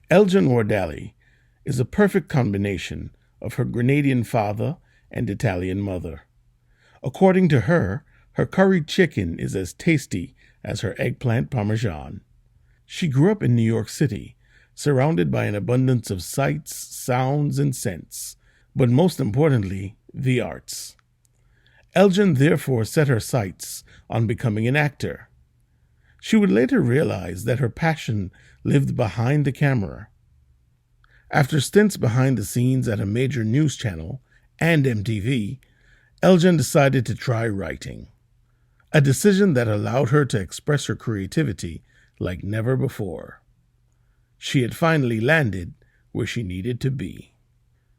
Eljon Wardally is a perfect combination of her Grenadian father and Italian mother. According to her, her curried chicken is as tasty as her eggplant parmesan. She grew up in New York City, surrounded by an abundance of sights, sounds, and scents, but most importantly, the arts. Eljon therefore set her sights on becoming an actor. She would later realize that her passion lived behind the camera. After stints behind the scenes at a major news channel and MTV, Eljon decided to try writing, a decision that allowed her to express her creativity like never before. She had finally landed where she needed to be.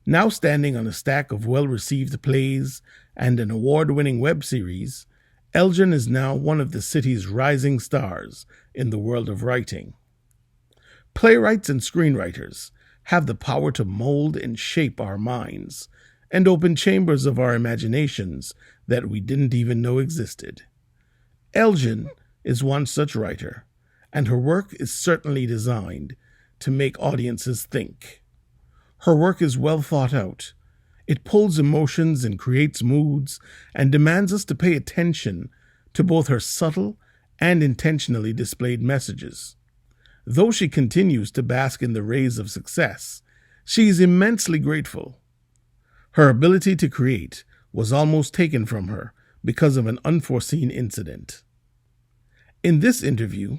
Now standing on a stack of well-received plays and an award-winning web series, Eljon is now one of the city's rising stars in the world of writing. Playwrights and screenwriters have the power to mold and shape our minds and open chambers of our imaginations that we didn't even know existed. Eljon is one such writer, and her work is certainly designed to make audiences think. Her work is well thought out. It pulls emotions and creates moods and demands us to pay attention to both her subtle and intentionally displayed messages. Though she continues to bask in the rays of success, she is immensely grateful. Her ability to create was almost taken from her because of an unforeseen incident. In this interview,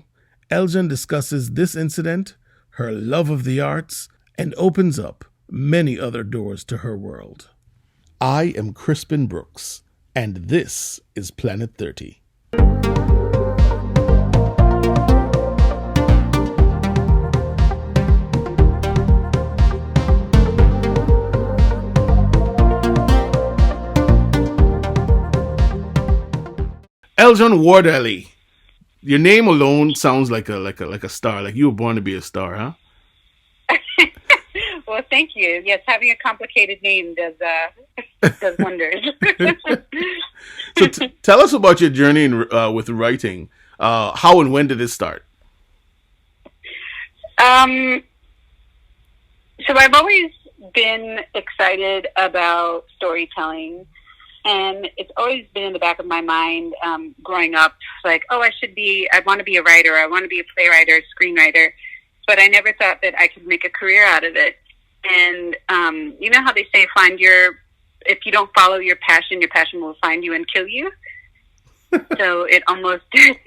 Eljon discusses this incident, her love of the arts, and opens up many other doors to her world. I am Crispin Brooks, and this is Planet 30. Eljon Wardally. Your name alone sounds like a star. Like you were born to be a star, huh? Well, thank you. Yes, having a complicated name does wonders. So tell us about your journey with writing. How and when did it start? So I've always been excited about storytelling. And it's always been in the back of my mind growing up, like, I want to be a writer, I want to be a playwright or a screenwriter, but I never thought that I could make a career out of it. And you know how they say, if you don't follow your passion will find you and kill you? So it almost did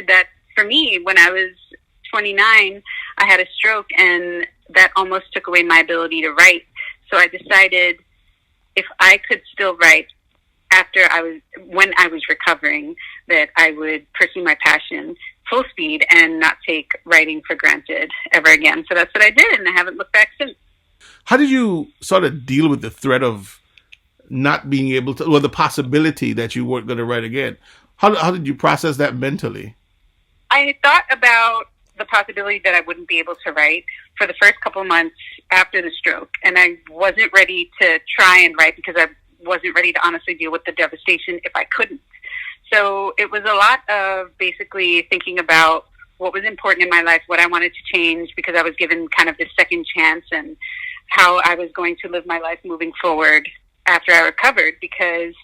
that for me. When I was 29, I had a stroke, and that almost took away my ability to write. So I decided if I could still write when I was recovering, that I would pursue my passion full speed and not take writing for granted ever again. So that's what I did, and I haven't looked back since. How did you sort of deal with the threat of not being able to, or the possibility that you weren't going to write again? How did you process that mentally? I thought about the possibility that I wouldn't be able to write for the first couple of months after the stroke, and I wasn't ready to try and write because I wasn't ready to honestly deal with the devastation if I couldn't. So it was a lot of basically thinking about what was important in my life, what I wanted to change, because I was given kind of this second chance, and how I was going to live my life moving forward after I recovered, because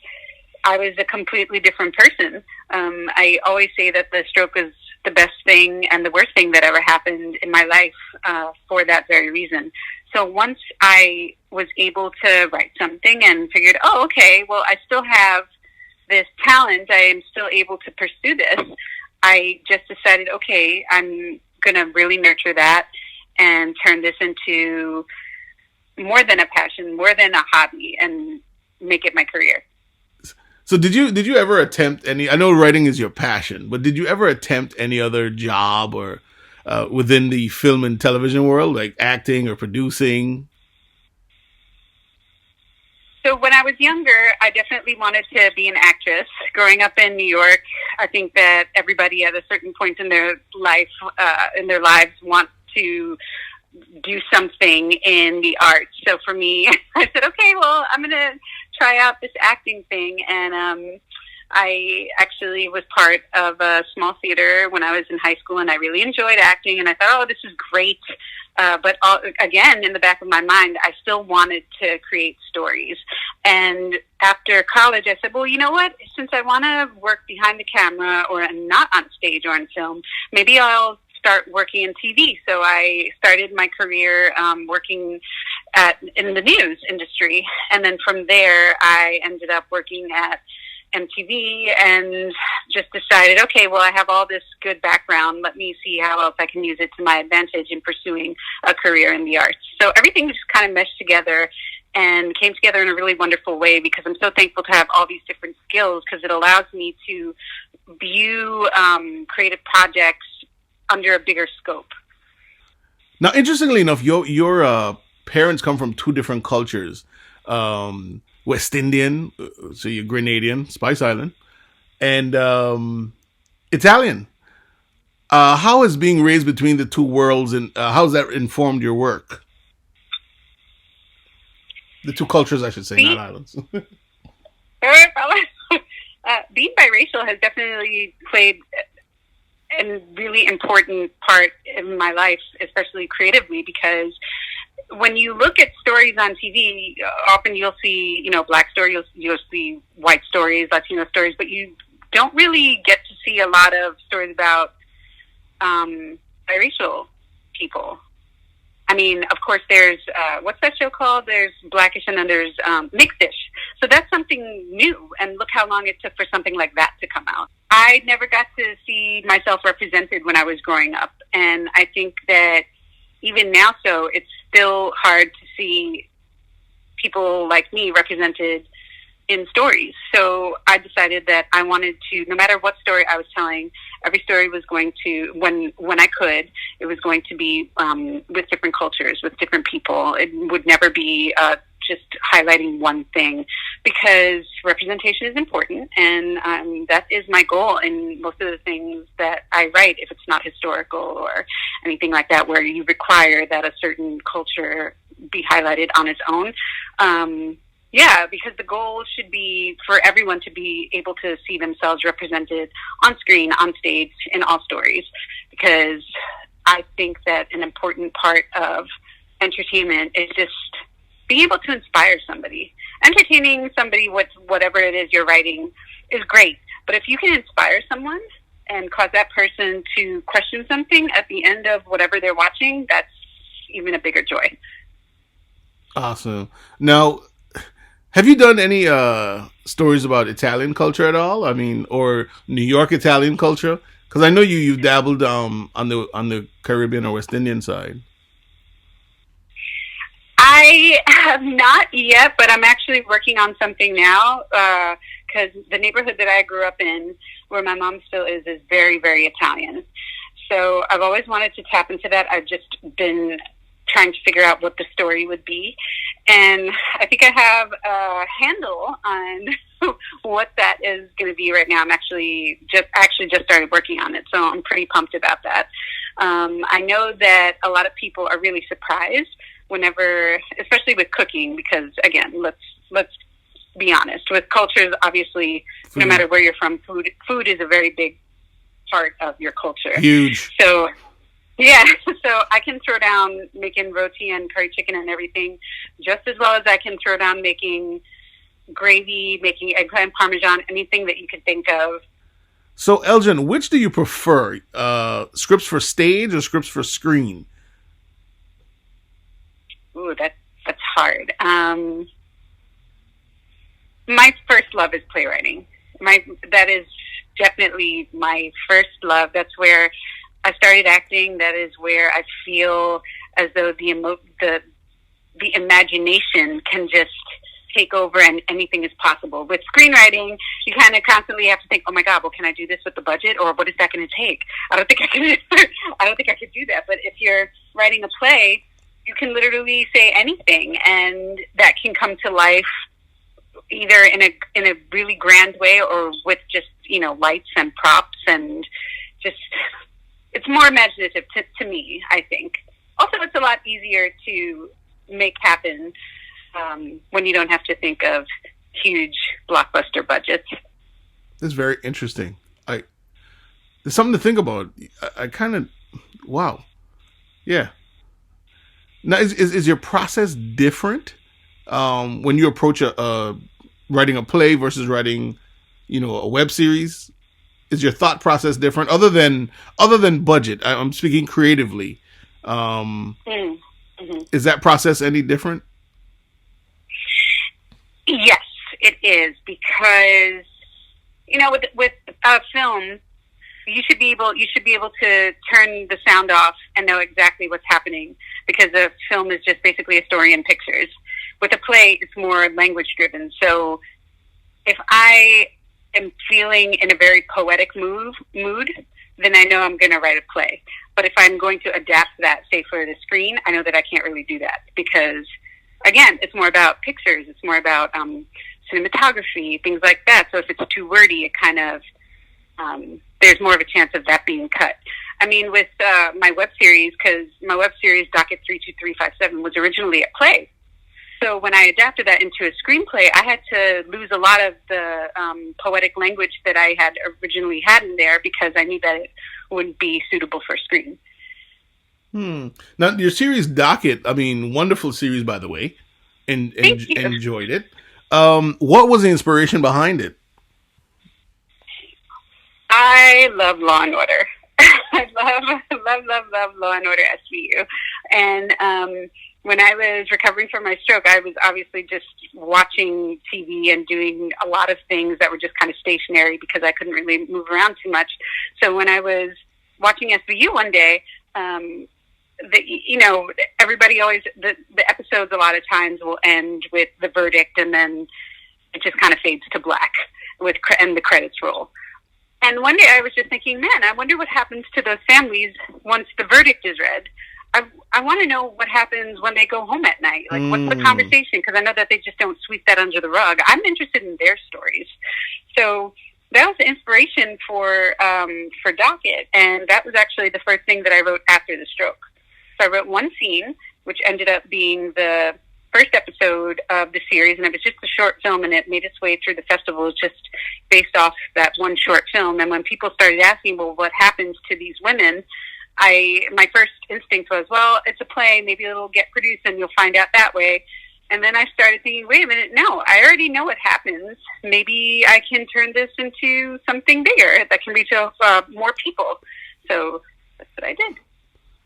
I was a completely different person. I always say that the stroke was the best thing and the worst thing that ever happened in my life for that very reason. So once I was able to write something and figured, I still have this talent, I am still able to pursue this, I just decided, I'm going to really nurture that and turn this into more than a passion, more than a hobby, and make it my career. So did you ever attempt I know writing is your passion, but did you ever attempt any other job or within the film and television world, like acting or producing? So when I was younger, I definitely wanted to be an actress. Growing up in New York, I think that everybody at a certain point in their life, in their lives, want to do something in the arts. So for me, I said, I'm going to try out this acting thing. And I actually was part of a small theater when I was in high school, and I really enjoyed acting. And I thought, this is great. But again, in the back of my mind, I still wanted to create stories. And after college, I said, well, you know what? Since I want to work behind the camera or not on stage or on film, maybe I'll start working in TV. So I started my career working in the news industry. And then from there, I ended up working at MTV and just decided, okay, well, I have all this good background. Let me see how else I can use it to my advantage in pursuing a career in the arts. So everything just kind of meshed together and came together in a really wonderful way, because I'm so thankful to have all these different skills, because it allows me to view creative projects under a bigger scope. Now, interestingly enough, your parents come from two different cultures. West Indian, so you're Grenadian, Spice Island, and Italian. How has being raised between the two worlds, and how has that informed your work? The two cultures, I should say, not islands. Being biracial has definitely played a really important part in my life, especially creatively, because when you look at stories on TV, often you'll see, Black stories, you'll see white stories, Latino stories, but you don't really get to see a lot of stories about biracial people. I mean, of course, there's, what's that show called? There's Blackish, and then there's Mixed-ish. So that's something new, and look how long it took for something like that to come out. I never got to see myself represented when I was growing up, and I think that even now, so it's still hard to see people like me represented in stories. So I decided that I wanted to, no matter what story I was telling, every story was going to, when I could, it was going to be with different cultures, with different people. It would never be just highlighting one thing, because representation is important, and that is my goal in most of the things that I write, if it's not historical or anything like that, where you require that a certain culture be highlighted on its own. Because the goal should be for everyone to be able to see themselves represented on screen, on stage, in all stories, because I think that an important part of entertainment is just being able to inspire somebody. Entertaining somebody with whatever it is you're writing is great, but if you can inspire someone and cause that person to question something at the end of whatever they're watching, that's even a bigger joy. Awesome. Now, have you done any stories about Italian culture at all? I mean, or New York Italian culture? Because I know you've dabbled on the Caribbean or West Indian side. I have not yet, but I'm actually working on something now, because the neighborhood that I grew up in, where my mom still is very, very Italian. So I've always wanted to tap into that. I've just been trying to figure out what the story would be. And I think I have a handle on what that is going to be right now. I'm actually just started working on it, so I'm pretty pumped about that. I know that a lot of people are really surprised whenever, especially with cooking, because again, let's be honest, with cultures, obviously, no matter where you're from, food is a very big part of your culture. Huge. So, yeah, so I can throw down making roti and curry chicken and everything just as well as I can throw down making gravy, making eggplant parmesan, anything that you could think of. So, Eljon, which do you prefer? Scripts for stage or scripts for screen? Ooh, that's hard. My first love is playwriting. That is definitely my first love. That's where I started acting. That is where I feel as though the imagination can just take over and anything is possible. With screenwriting, you kind of constantly have to think, oh my God, well, can I do this with the budget, or what is that going to take? I don't think I could do that. But if you're writing a play, you can literally say anything, and that can come to life either in a really grand way or with just, lights and props, and just, it's more imaginative to me, I think. Also, it's a lot easier to make happen when you don't have to think of huge blockbuster budgets. That's very interesting. There's something to think about. I kind of, wow. Yeah. Now, is your process different when you approach writing a play versus writing, a web series? Is your thought process different other than budget? I'm speaking creatively. Is that process any different? Yes, it is, because with film, you should be able to turn the sound off and know exactly what's happening, because a film is just basically a story in pictures. With a play, it's more language driven. So if I am feeling in a very poetic mood, then I know I'm going to write a play. But if I'm going to adapt that, say, for the screen, I know that I can't really do that, because, again, it's more about pictures. It's more about cinematography, things like that. So if it's too wordy, it kind of, there's more of a chance of that being cut. I mean, with my web series, because my web series, Docket 32357, was originally a play. So when I adapted that into a screenplay, I had to lose a lot of the poetic language that I had originally had in there, because I knew that it wouldn't be suitable for screen. Now, your series Docket, wonderful series, by the way, and enjoyed it. What was the inspiration behind it? I love Law and Order. I love Law and Order SVU. And when I was recovering from my stroke, I was obviously just watching TV and doing a lot of things that were just kind of stationary, because I couldn't really move around too much. So when I was watching SVU one day, everybody always, the episodes a lot of times will end with the verdict, and then it just kind of fades to black and the credits roll. And one day I was just thinking, man, I wonder what happens to those families once the verdict is read. I want to know what happens when they go home at night. Like, what's the conversation? Because I know that they just don't sweep that under the rug. I'm interested in their stories. So that was the inspiration for Docket, and that was actually the first thing that I wrote after the stroke. So I wrote one scene, which ended up being the first episode of the series, and it was just a short film, and it made its way through the festival just based off that one short film. And when people started asking, well, what happens to these women, my first instinct was, well, it's a play, maybe it'll get produced and you'll find out that way. And then I started thinking, wait a minute, no, I already know what happens. Maybe I can turn this into something bigger that can reach more people. So that's what I did.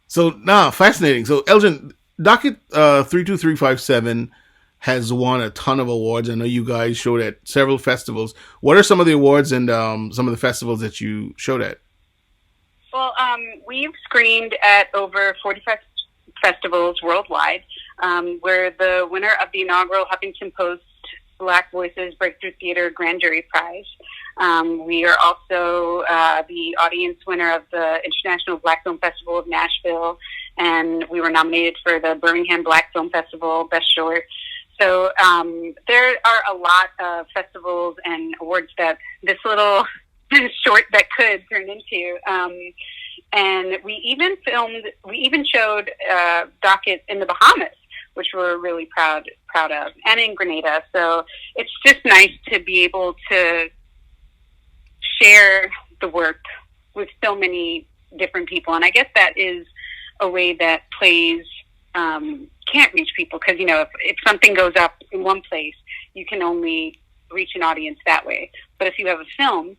So now, fascinating. So Eljon, Docket 32357 has won a ton of awards. I know you guys showed at several festivals. What are some of the awards and some of the festivals that you showed at? Well, we've screened at over 45 festivals worldwide. We're the winner of the inaugural Huffington Post Black Voices Breakthrough Theater Grand Jury Prize. We are also the audience winner of the International Black Film Festival of Nashville, and we were nominated for the Birmingham Black Film Festival Best Short. So there are a lot of festivals and awards that this little short that could turn into. And we even showed Docket in the Bahamas, which we're really proud of, and in Grenada. So it's just nice to be able to share the work with so many different people. And I guess that is a way that plays can't reach people, because, if something goes up in one place, you can only reach an audience that way. But if you have a film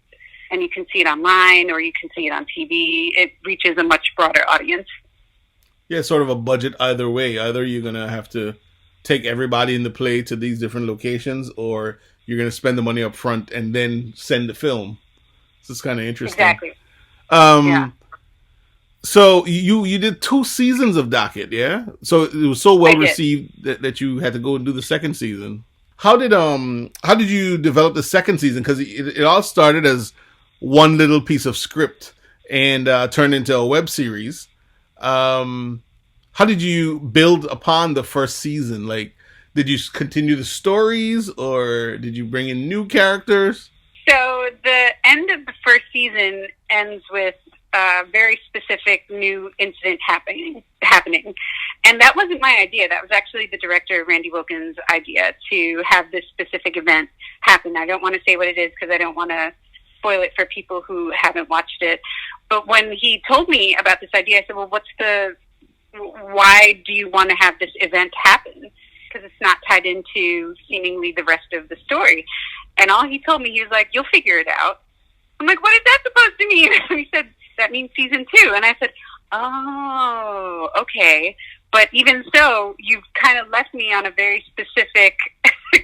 and you can see it online or you can see it on TV, it reaches a much broader audience. Yeah, sort of a budget either way. Either you're going to have to take everybody in the play to these different locations, or you're going to spend the money up front and then send the film. So it's kind of interesting. Exactly. Yeah. So you did 2 seasons of Docket, yeah? So it was so well received that you had to go and do the second season. How did you develop the second season? Because it all started as one little piece of script and turned into a web series. How did you build upon the first season? Like, did you continue the stories, or did you bring in new characters? So the end of the first season ends with a very specific new incident happening. And that wasn't my idea. That was actually the director, Randy Wilkins' idea, to have this specific event happen. I don't want to say what it is because I don't want to spoil it for people who haven't watched it. But when he told me about this idea, I said, well, what's the why do you want to have this event happen? Because it's not tied into seemingly the rest of the story. And all he told me, he was like, you'll figure it out. I'm like, what is that supposed to mean? And he said, that means season 2. And I said, oh, okay. But even so, you've kind of left me on a very specific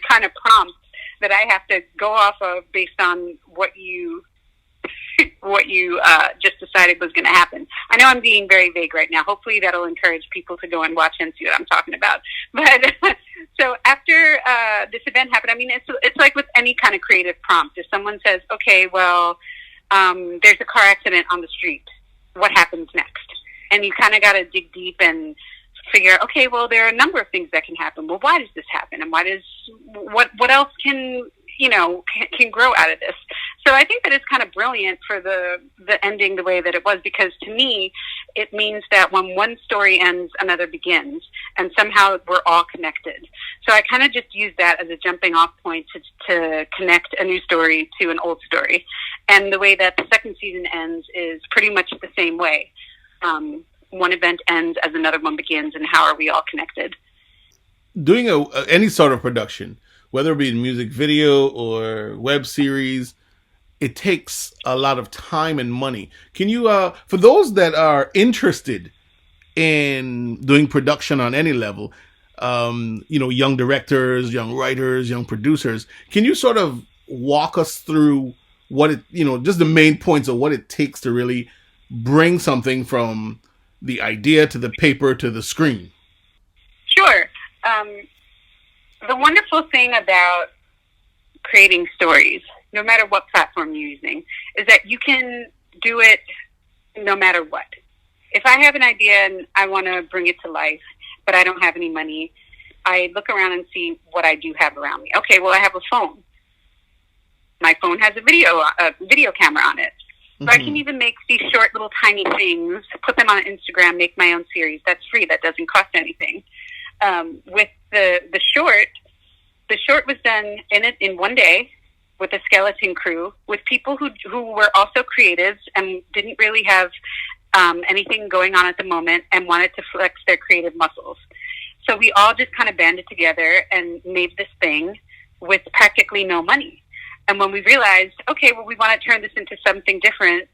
kind of prompt that I have to go off of based on what you just decided was going to happen. I know I'm being very vague right now. Hopefully that'll encourage people to go and watch and see what I'm talking about. But so after this event happened, I mean, it's like with any kind of creative prompt. If someone says, okay, well, there's a car accident on the street, what happens next? And you kind of got to dig deep and figure, okay, well, there are a number of things that can happen. Well, why does this happen? And what else can grow out of this? So I think that it's kind of brilliant for the ending the way that it was, because to me, it means that when one story ends, another begins, and somehow we're all connected. So I kind of just use that as a jumping off point to connect a new story to an old story. And the way that the second season ends is pretty much the same way. One event ends as another one begins, and how are we all connected? Doing any sort of production, whether it be a music video or web series, it takes a lot of time and money. Can you, for those that are interested in doing production on any level, young directors, young writers, young producers, can you sort of walk us through just the main points of what it takes to really bring something from the idea to the paper to the screen? Sure. The wonderful thing about creating stories, no matter what platform you're using, is that you can do it no matter what. If I have an idea and I want to bring it to life, but I don't have any money, I look around and see what I do have around me. Okay, well, I have a phone. My phone has a video camera on it. So I can even make these short little tiny things, put them on Instagram, make my own series. That's free. That doesn't cost anything. With the short was done in one day with a skeleton crew, with people who were also creatives and didn't really have anything going on at the moment and wanted to flex their creative muscles. So we all just kind of banded together and made this thing with practically no money. And when we realized, okay, well, we want to turn this into something different,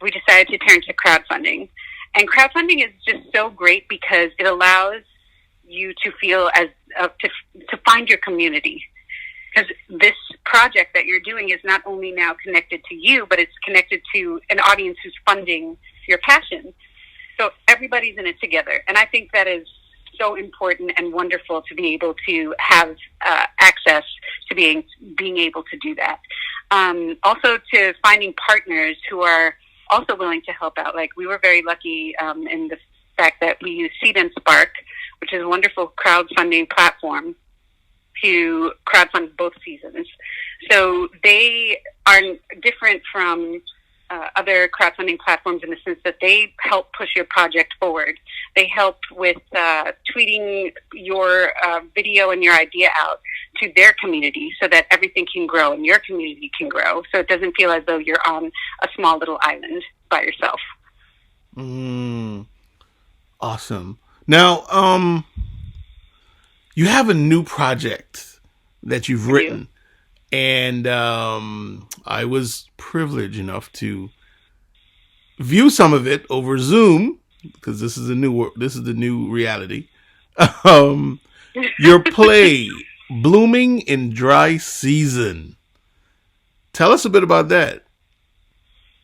we decided to turn to crowdfunding. And crowdfunding is just so great because it allows you to feel to find your community. Because this project that you're doing is not only now connected to you, but it's connected to an audience who's funding your passion. So everybody's in it together. And I think that is so important and wonderful to be able to have access to being able to do that. Also to finding partners who are also willing to help out. Like, we were very lucky in the fact that we use Seed and Spark, which is a wonderful crowdfunding platform, to crowdfund both seasons. So they are different from other crowdfunding platforms in the sense that they help push your project forward. They help with tweeting your video and your idea out to their community so that everything can grow and your community can grow. So it doesn't feel as though you're on a small little island by yourself. Awesome. Now, you have a new project that you've written. And I was privileged enough to view some of it over Zoom, because this is the new reality. Your play, Blooming in Dry Season. Tell us a bit about that.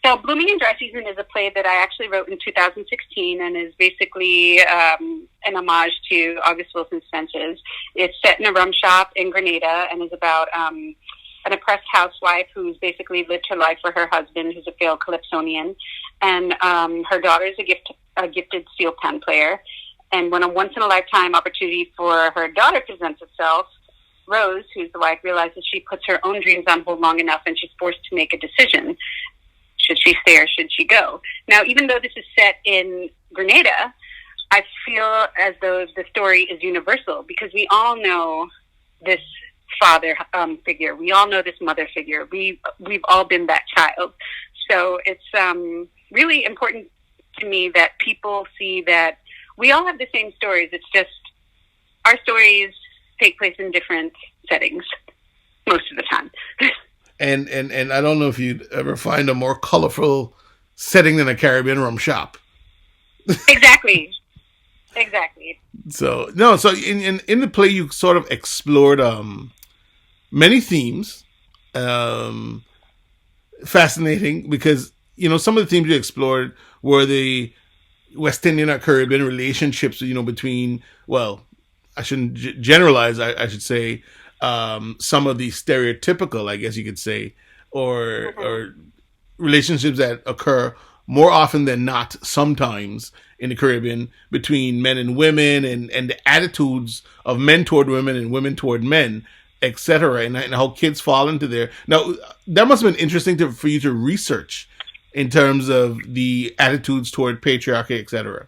So Blooming in Dry Season is a play that I actually wrote in 2016 and is basically an homage to August Wilson's Fences. It's set in a rum shop in Grenada and is about an oppressed housewife who's basically lived her life for her husband, who's a failed calypsonian. And her daughter is a gifted steel pan player. And when a once-in-a-lifetime opportunity for her daughter presents itself, Rose, who's the wife, realizes she puts her own dreams on hold long enough and she's forced to make a decision. Should she stay or should she go? Now, even though this is set in Grenada, I feel as though the story is universal because we all know this father figure. We all know this mother figure. We've all been that child. So it's really important to me that people see that we all have the same stories. It's just our stories take place in different settings most of the time. And I don't know if you'd ever find a more colorful setting than a Caribbean rum shop. Exactly. So no, so in the play you sort of explored many themes. Fascinating because some of the themes you explored were the West Indian or Caribbean relationships, between, well, I shouldn't generalize. I should say some of the stereotypical, I guess you could say, or relationships that occur more often than not, sometimes in the Caribbean, between men and women, and the attitudes of men toward women and women toward men, etc., and how kids fall into there. Now, that must have been interesting for you to research in terms of the attitudes toward patriarchy, etc.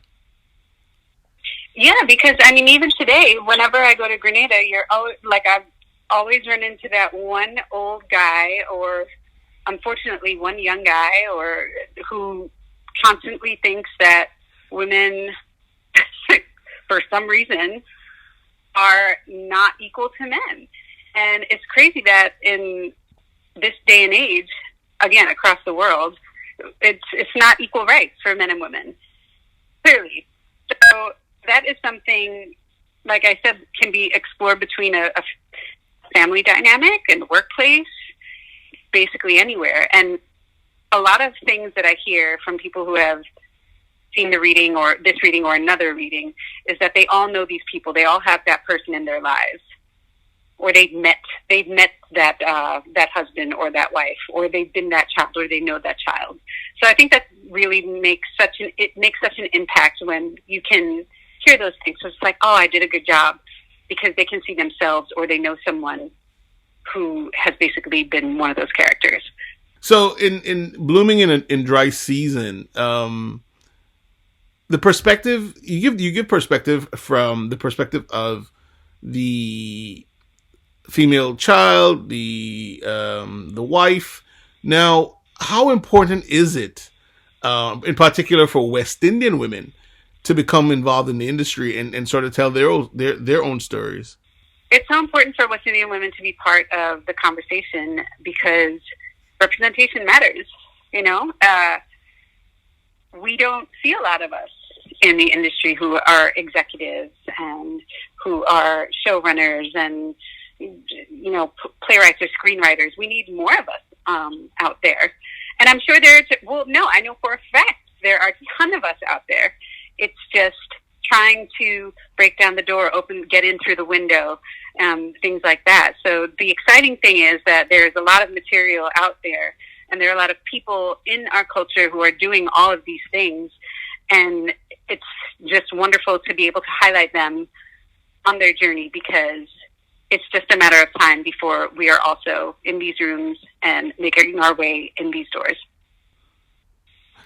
Yeah, because I mean, even today, whenever I go to Grenada, I've always run into that one old guy, or unfortunately one young guy, or who constantly thinks that women, for some reason, are not equal to men. And it's crazy that in this day and age, again, across the world, it's not equal rights for men and women, clearly. So that is something, like I said, can be explored between a family dynamic and workplace, basically anywhere. And a lot of things that I hear from people who have seen the reading, or this reading or another reading, is that they all know these people. They all have that person in their lives, or they've met that husband or that wife, or they've been that child, or they know that child. So I think that really makes such an impact when you can hear those things. So it's like, oh, I did a good job, because they can see themselves, or they know someone who has basically been one of those characters. So in Blooming in Dry Season, the perspective you give perspective from the perspective of the female child, the wife. Now, how important is it, in particular for West Indian women, to become involved in the industry and sort of tell their own stories? It's so important for West Indian women to be part of the conversation, because representation matters. We don't see a lot of us in the industry who are executives and who are showrunners and playwrights or screenwriters. We need more of us out there. And I'm sure I know for a fact there are a ton of us out there. It's just trying to break down the door, get in through the window, things like that. So the exciting thing is that there's a lot of material out there, and there are a lot of people in our culture who are doing all of these things. And it's just wonderful to be able to highlight them on their journey, because it's just a matter of time before we are also in these rooms and making our way in these doors.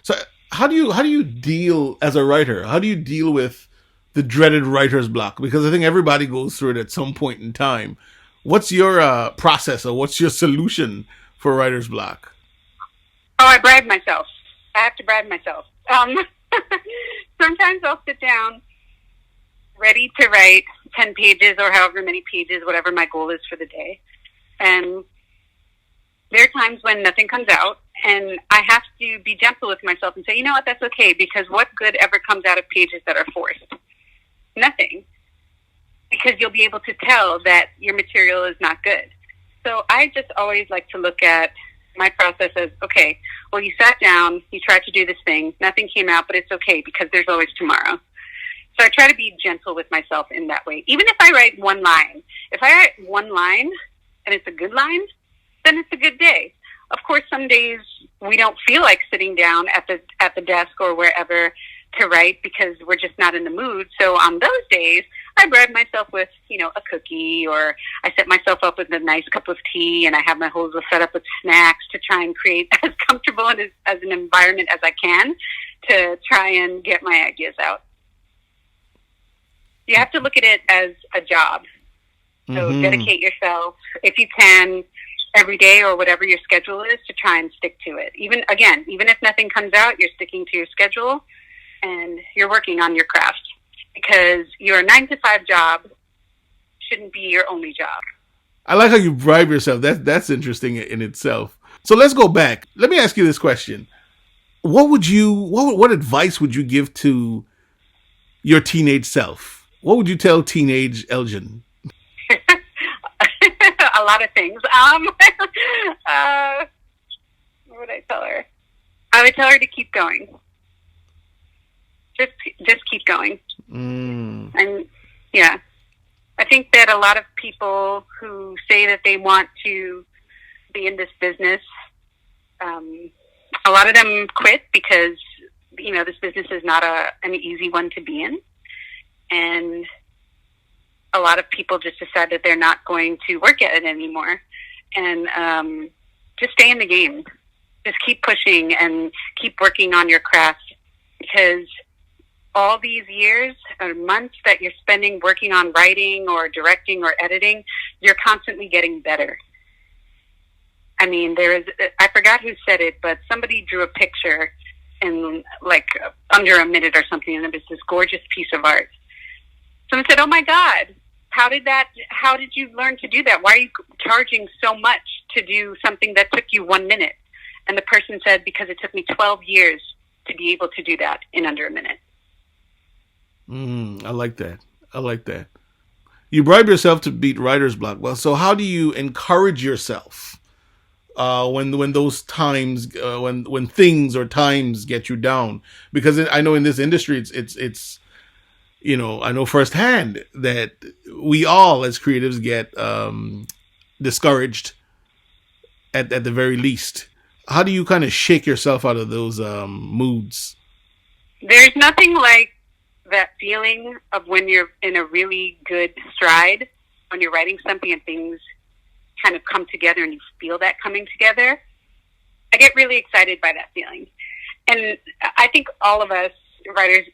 So how do you deal, as a writer, how do you deal with the dreaded writer's block? Because I think everybody goes through it at some point in time. What's your process, or what's your solution for writer's block? Oh, I bribe myself. I have to bribe myself. Sometimes I'll sit down ready to write 10 pages or however many pages, whatever my goal is for the day. And there are times when nothing comes out, and I have to be gentle with myself and say, you know what, that's okay, because what good ever comes out of pages that are forced? Nothing. Because you'll be able to tell that your material is not good. So I just always like to look at my process as, okay, well, you sat down, you tried to do this thing, nothing came out, but it's okay, because there's always tomorrow. So I try to be gentle with myself in that way. Even if I write one line, if I write one line and it's a good line, then it's a good day. Of course, some days we don't feel like sitting down at the desk or wherever to write, because we're just not in the mood. So on those days, I bribe myself with, a cookie, or I set myself up with a nice cup of tea, and I have my whole set up with snacks to try and create as comfortable and as an environment as I can to try and get my ideas out. You have to look at it as a job. So dedicate yourself, if you can, every day or whatever your schedule is, to try and stick to it. Even if nothing comes out, you're sticking to your schedule and you're working on your craft. because your 9 to 5 job shouldn't be your only job. I like how you bribe yourself. That's interesting in itself. So let's go back. Let me ask you this question. What advice would you give to your teenage self? What would you tell teenage Eljon? A lot of things. What would I tell her? I would tell her to keep going. Just keep going. And yeah, I think that a lot of people who say that they want to be in this business, a lot of them quit because, this business is not an easy one to be in. And a lot of people just decide that they're not going to work at it anymore. And just stay in the game. Just keep pushing and keep working on your craft, because all these years or months that you're spending working on writing or directing or editing, you're constantly getting better. I mean, I forgot who said it, but somebody drew a picture in like under a minute or something, and it was this gorgeous piece of art. Someone said, "Oh my God, how did you learn to do that? Why are you charging so much to do something that took you 1 minute?" And the person said, "Because it took me 12 years to be able to do that in under a minute." I like that. You bribe yourself to beat writer's block. Well, so how do you encourage yourself when those times, when things or times get you down? Because I know in this industry, it's I know firsthand that we all as creatives get discouraged at the very least. How do you kind of shake yourself out of those moods? There's nothing like that feeling of when you're in a really good stride, when you're writing something and things kind of come together and you feel that coming together. I get really excited by that feeling. And I think all of us writers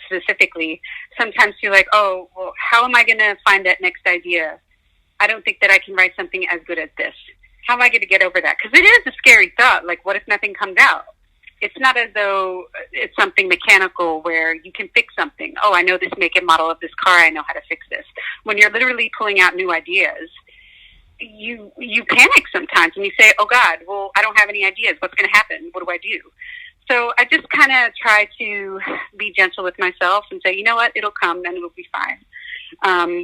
specifically sometimes feel like, oh, well, how am I going to find that next idea? I don't think that I can write something as good as this. How am I going to get over that? Because it is a scary thought. Like, what if nothing comes out? It's not as though it's something mechanical where you can fix something. Oh, I know this make and model of this car. I know how to fix this. When you're literally pulling out new ideas, you panic sometimes and you say, oh God, well, I don't have any ideas. What's going to happen? What do I do? So I just kind of try to be gentle with myself and say, you know what, it'll come and it'll be fine.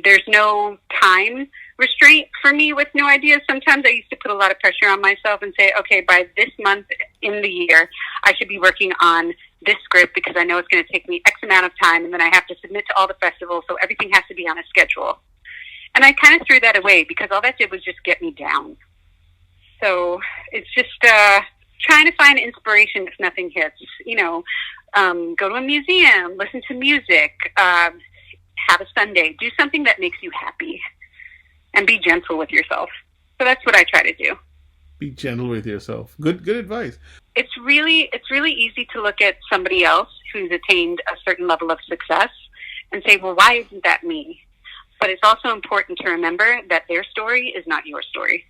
There's no time restraint for me with new ideas. Sometimes I used to put a lot of pressure on myself and say, okay, by this month in the year, I should be working on this script because I know it's going to take me X amount of time, and then I have to submit to all the festivals, so everything has to be on a schedule. And I kind of threw that away because all that did was just get me down. So it's just trying to find inspiration if nothing hits. Go to a museum, listen to music, have a Sunday, do something that makes you happy. And be gentle with yourself. So that's what I try to do. Be gentle with yourself. Good advice. It's really easy to look at somebody else who's attained a certain level of success and say, well, why isn't that me? But it's also important to remember that their story is not your story.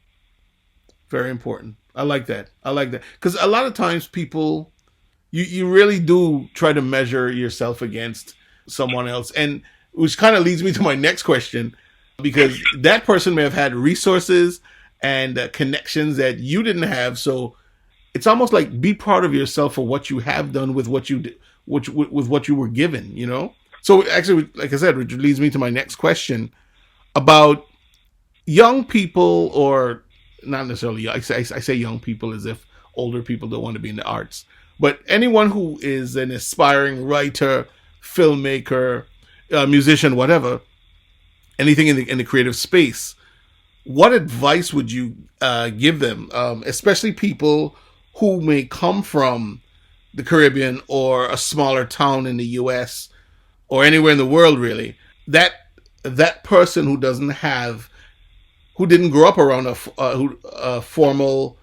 Very important. I like that. Because a lot of times people, you really do try to measure yourself against someone else. And which kind of leads me to my next question. Because that person may have had resources and connections that you didn't have. So it's almost like be proud of yourself for what you have done with what you with what you were given, So actually, like I said, which leads me to my next question about young people, or not necessarily, I say young people as if older people don't want to be in the arts. But anyone who is an aspiring writer, filmmaker, musician, whatever, anything in the creative space, what advice would you give them, especially people who may come from the Caribbean or a smaller town in the U.S. or anywhere in the world, really? That person who didn't grow up around a formal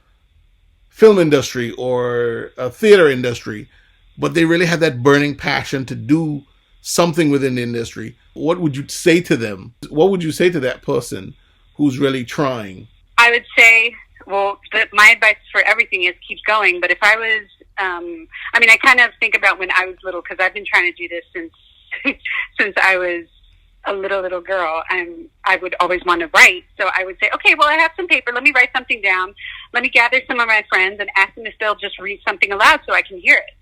film industry or a theater industry, but they really have that burning passion to do something within the industry. What would you say to them? What would you say to that person who's really trying? I would say, my advice for everything is keep going. But if I was, I kind of think about when I was little, because I've been trying to do this since since I was a little girl, and I would always want to write. So I would say, okay, well, I have some paper. Let me write something down. Let me gather some of my friends and ask them if they'll just read something aloud so I can hear it.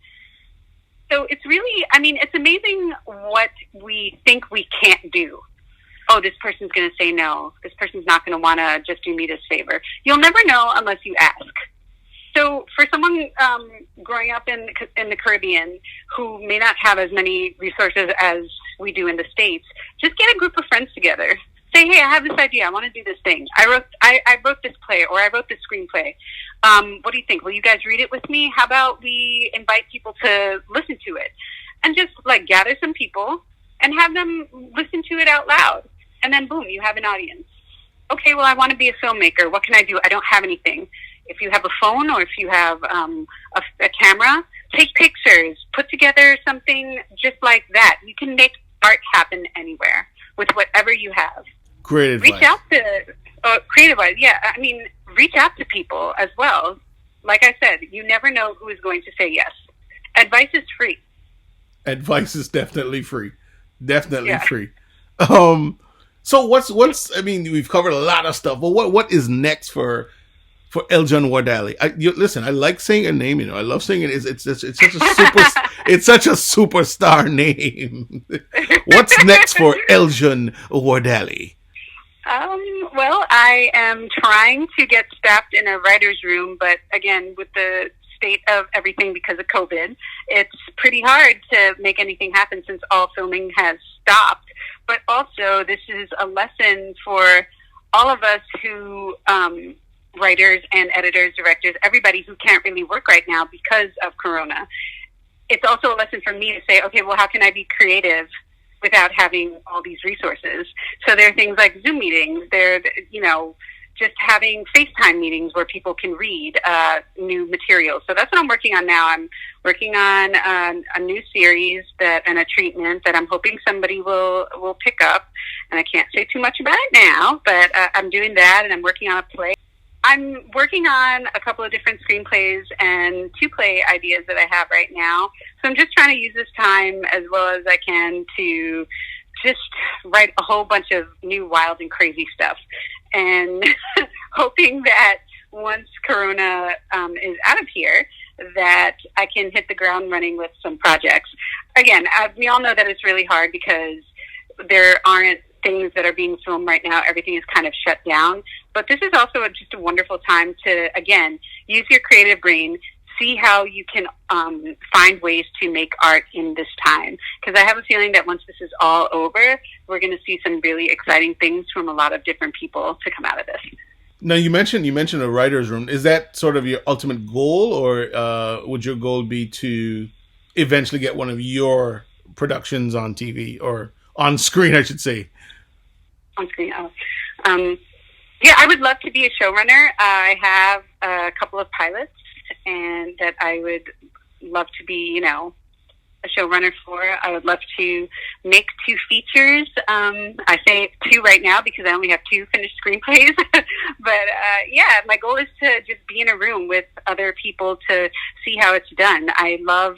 So it's really, I mean, it's amazing what we think we can't do. Oh, this person's going to say no. This person's not going to want to just do me this favor. You'll never know unless you ask. So for someone growing up in the Caribbean who may not have as many resources as we do in the States, just get a group of friends together. Say, hey, I have this idea. I want to do this thing. I wrote this play, or I wrote this screenplay. What do you think? Will you guys read it with me? How about we invite people to listen to it? And just like gather some people and have them listen to it out loud. And then boom, you have an audience. Okay, well, I want to be a filmmaker. What can I do? I don't have anything. If you have a phone or if you have a camera, take pictures, put together something just like that. You can make art happen anywhere with whatever you have. Great advice. Reach out to creative wise. Yeah, I mean, reach out to people as well. Like I said, you never know who is going to say yes. Advice is free. Advice is definitely free. Definitely free. So what's I mean, we've covered a lot of stuff, but what is next for Eljon Wardally? Listen, I like saying your name. You know, I love saying it. It's such a super. It's such a superstar name. What's next for Eljon Wardally? Well, I am trying to get staffed in a writer's room, but again, with the state of everything because of COVID, it's pretty hard to make anything happen since all filming has stopped. But also, this is a lesson for all of us who, writers and editors, directors, everybody who can't really work right now because of Corona. It's also a lesson for me to say, okay, well, how can I be creative without having all these resources? So there are things like Zoom meetings. There, just having FaceTime meetings where people can read new material. So that's what I'm working on now. I'm working on a new series and a treatment that I'm hoping somebody will pick up. And I can't say too much about it now, but I'm doing that, and I'm working on a play. I'm working on a couple of different screenplays and 2 play ideas that I have right now. So I'm just trying to use this time as well as I can to just write a whole bunch of new wild and crazy stuff. And hoping that once Corona is out of here, that I can hit the ground running with some projects. Again, we all know that it's really hard because there aren't things that are being filmed right now. Everything is kind of shut down. But this is also just a wonderful time to, again, use your creative brain, see how you can find ways to make art in this time. Because I have a feeling that once this is all over, we're going to see some really exciting things from a lot of different people to come out of this. Now, you mentioned a writer's room. Is that sort of your ultimate goal, or would your goal be to eventually get one of your productions on TV or on screen, I should say? On screen, yeah, I would love to be a showrunner. I have a couple of pilots, and that I would love to be, a showrunner for. I would love to make 2 features. I say 2 right now because I only have 2 finished screenplays. But yeah, my goal is to just be in a room with other people to see how it's done. I love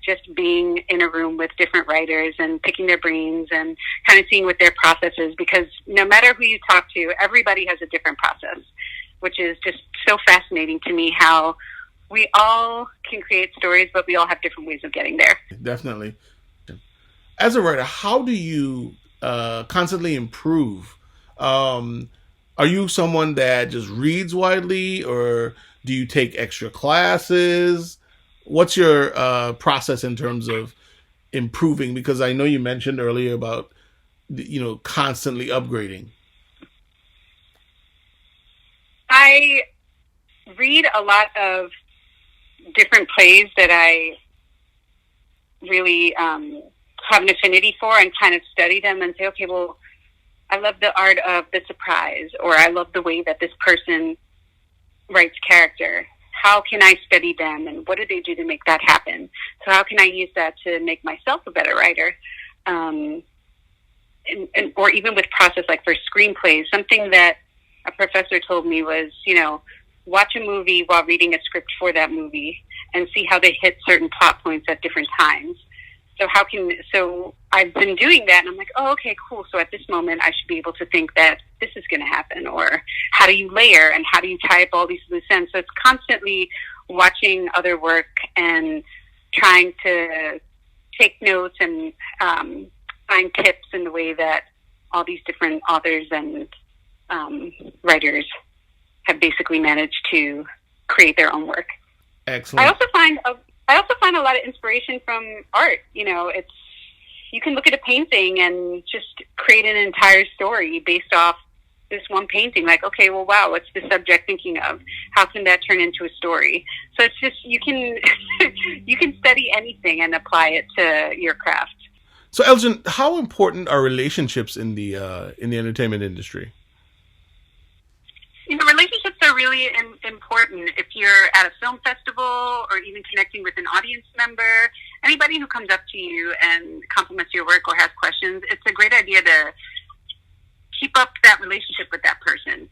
just being in a room with different writers and picking their brains and kind of seeing what their process is, because no matter who you talk to, everybody has a different process, which is just so fascinating to me, how we all can create stories, but we all have different ways of getting there. Definitely. As a writer, how do you constantly improve? Are you someone that just reads widely, or do you take extra classes? What's your process in terms of improving? Because I know you mentioned earlier about, constantly upgrading. I read a lot of different plays that I really have an affinity for, and kind of study them and say, okay, well, I love the art of the surprise, or I love the way that this person writes character. How can I study them, and what do they do to make that happen? So how can I use that to make myself a better writer? Or even with process, like for screenplays, something that a professor told me was, watch a movie while reading a script for that movie and see how they hit certain plot points at different times. So I've been doing that, and I'm like, oh, okay, cool. So at this moment, I should be able to think that this is going to happen, or how do you layer and how do you tie up all these loose ends? So it's constantly watching other work and trying to take notes and find tips in the way that all these different authors and writers have basically managed to create their own work. Excellent. I also find a lot of inspiration from art. You can look at a painting and just create an entire story based off this one painting. Like, okay, well, wow, what's the subject thinking of? How can that turn into a story? So it's just, you can you can study anything and apply it to your craft. So, Eljon, how important are relationships in the entertainment industry? Relationships are really important. If you're at a film festival or even connecting with an audience member, anybody who comes up to you and compliments your work or has questions, it's a great idea to keep up that relationship with that person.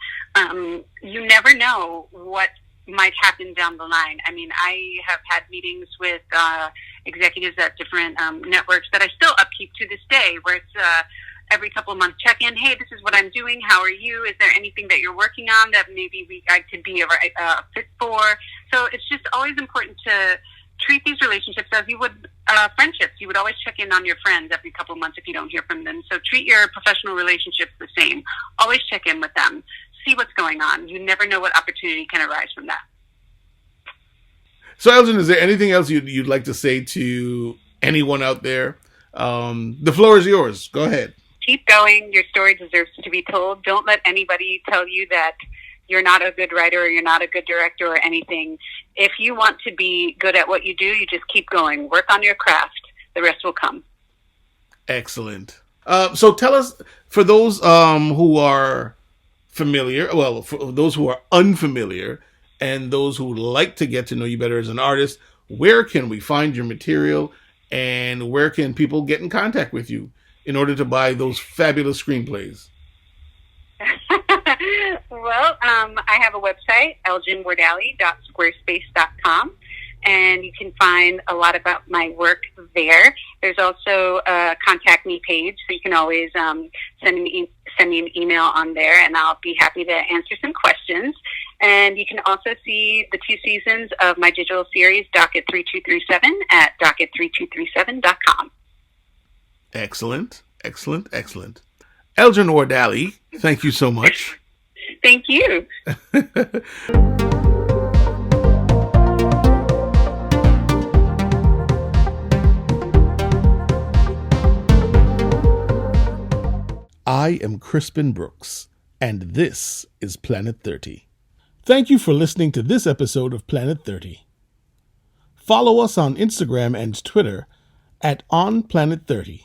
You never know what might happen down the line. I mean, I have had meetings with executives at different networks that I still upkeep to this day, where it's every couple of months check-in. Hey, this is what I'm doing. How are you? Is there anything that you're working on that maybe I could be a fit for? So it's just always important to treat these relationships as you would friendships. You would always check in on your friends every couple of months if you don't hear from them. So treat your professional relationships the same. Always check in with them. See what's going on. You never know what opportunity can arise from that. So, Eljon, is there anything else you'd like to say to anyone out there? The floor is yours. Go ahead. Keep going. Your story deserves to be told. Don't let anybody tell you that you're not a good writer or you're not a good director or anything. If you want to be good at what you do, you just keep going. Work on your craft. The rest will come. Excellent. So tell us, for those who are familiar, well, for those who are unfamiliar, and those who would like to get to know you better as an artist, where can we find your material, and where can people get in contact with you in order to buy those fabulous screenplays? Well, I have a website, eljonwardally.squarespace.com, and you can find a lot about my work there. There's also a contact me page, so you can always send me an email on there, and I'll be happy to answer some questions. And you can also see the 2 seasons of my digital series, Docket 3237, at docket3237.com. Excellent, excellent, excellent. Eljon Wardally, thank you so much. Thank you. I am Crispin Brooks, and this is Planet 30. Thank you for listening to this episode of Planet 30. Follow us on Instagram and Twitter at OnPlanet30.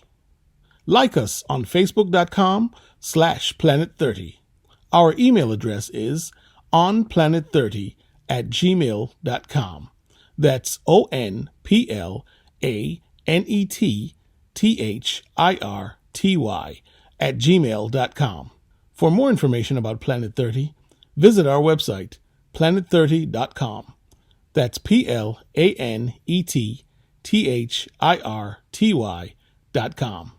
Like us on Facebook.com/Planet30. Our email address is onplanet30@gmail.com. That's ONPLANETTHIRTY@gmail.com. For more information about Planet 30, visit our website, planet30.com. That's PLANETTHIRTY.com.